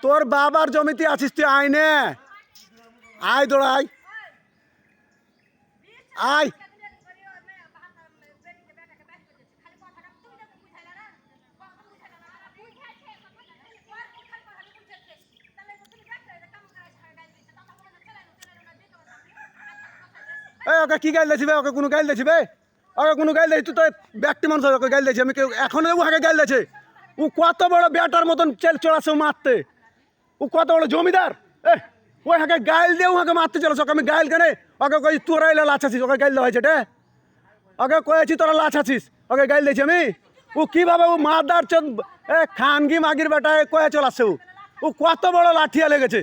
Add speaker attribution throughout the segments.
Speaker 1: তোর বাবার জমিতে আছিস তুই আয় নে, আয় দৌড়াই আয়। ওকে কি গাইল দিয়েছি ওকে কোনো গাইল দিয়েছি ওকে কোনো গাইল দিয়েছি? তুই তো ব্যক্তি মানুষ ওকে গাইল দিয়েছি আমি, এখন ওকে গাইল দিয়েছে। ও কত বড় ব্যাটার মতন চড়াছে মারতে, ও কত বড় জমিদার। ওই হাকে গাইল দিয়ে ওকে মারতে চলেছে। ওকে আমি গাইল কেন? ওকে কই তোরা এলে লাচ আছিস, ওকে গাইল দেওয়া হয়েছে রে। ওকে কয়েছি তোরা লাচ আছিস, ওকে গাইল দিয়েছি আমি। ও কীভাবে ও মাদার চোদ খানগি মাগির বেটায় কয়ে চলাচ্ছে। ও কত বড় লাঠিয়া লেগেছে,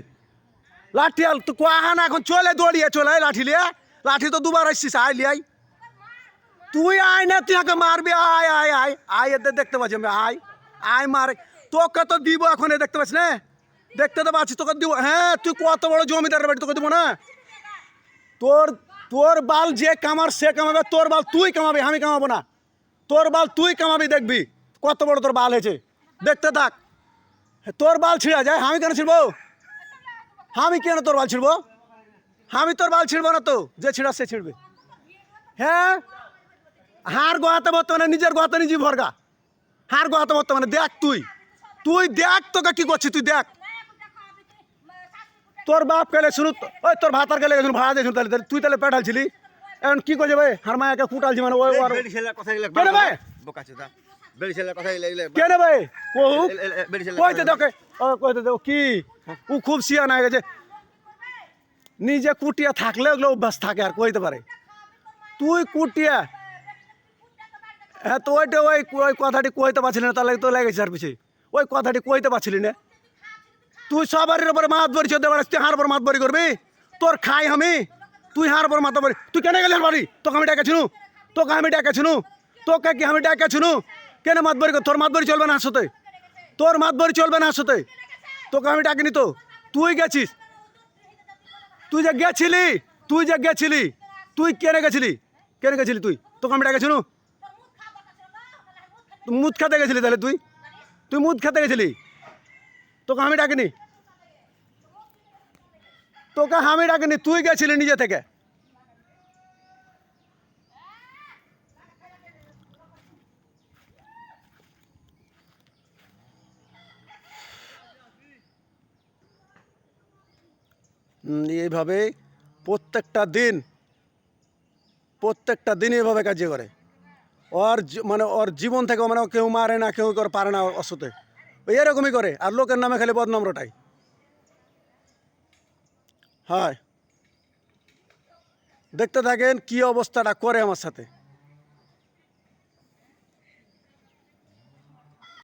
Speaker 1: লাঠিয়াল তো কোয়াহানা এখন চলে দৌড়িয়ে চলে লাঠি লিয়া। লাঠি তো দুবার আসছিস, আয় লিয়াই তুই আয় না, তুই আগে মারবি। আয় আয় আয় আয়, এদের দেখতে পাচ্ছি আমি, আয় আয় মার। তোকে তো দিব এখন, দেখতে পাচ্ছিস না? দেখতে তো পাচ্ছিস, তোকে দিব। হ্যাঁ তুই কত বড় জমিদারের বাড়ি, তোকে দিব না? তোর তোর বাল যে কামার সে কামাবে, তোর বাল তুই কামাবি, আমি কামাবো না। তোর বাল তুই কামাবি, দেখবি কত বড় তোর বাল হয়েছে, দেখতে থাক। তোর বাল ছিঁড়া যায়, আমি কেন ছিড়বো? আমি কেন তোর বাল ছিড়বো? আমি তোর বাল ছিড়বো না তো, যে ছিঁড়া সে ছিড়বে। হ্যাঁ হার গোয়াতে বর্তমানে নিজের গোয়াতে নিজে ভরগা, হার গোয়াতে বর্তমানে দেখ তুই, তুই দেখ তোকে কি করছিস, তুই দেখ। তোর বাপ গেলে শুরু, ওই তোর ভাতার গেলে গেছিল ভাড়া দিয়েছিল, তাহলে তুই তাহলে পেটালছিলি। এখন কি করছে ভাই, হার মায়াকে কুটালছি মানে ওই কেন ভাই, কেন ভাই কইতে দেখে, কইতে দেখো কি ও খুব সিয়ান হয়ে গেছে। নিজে কুটিয়া থাকলে ওগুলো অভ্যাস থাকে আর কইতে পারে। তুই কুটিয়া, হ্যাঁ তো ওইটা ওই ওই কথাটি কইতে পারছিলি না, তাহলে তো লেগেছে আর পিছিয়ে ওই কথাটি কইতে পারছিলি না। তুই সবারের উপরে মাত বরি চলতে পারিস, তুই হার উপর মাত বরি করবি? তোর খাই আমি, তুই হার উপর মাত বরি। তুই কেন গেলি বাড়ি? তোকে আমি ডেকেছিনু, তোকে আমি ডেকেছিনু, তোকে কি আমি ডেকেছিনু? কেন মাত বরি কর? তোর মাত বরি চলবে না হাসতে, তোর মাত বরি চলবে না হাসতে, তোকে আমি ডাকিনি তো। তুই গেছিস, তুই যে গেছিলি, তুই যে গেছিলি, তুই কেন গেছিলি, কেন গেছিলি তুই? তোকে আমি ডেকেছিনু? মুদ খেতে গেছিলি তাহলে তুই, তুই মুদ খেতে গেছিলি, তোকে আমি ডাকিনি, তোকে আমি ডাকিনি, তুই গেছিলি নিজে থেকে। এইভাবে প্রত্যেকটা দিন এইভাবে কাজ করে। ওর মানে ওর জীবন থেকে মানে কেউ মারে না, কেউ পারে না অসতে, ওই এরকমই করে। আর লোকের নামে খালি বদনাম রটাই। হয় দেখতে থাকেন কি অবস্থাটা করে আমার সাথে।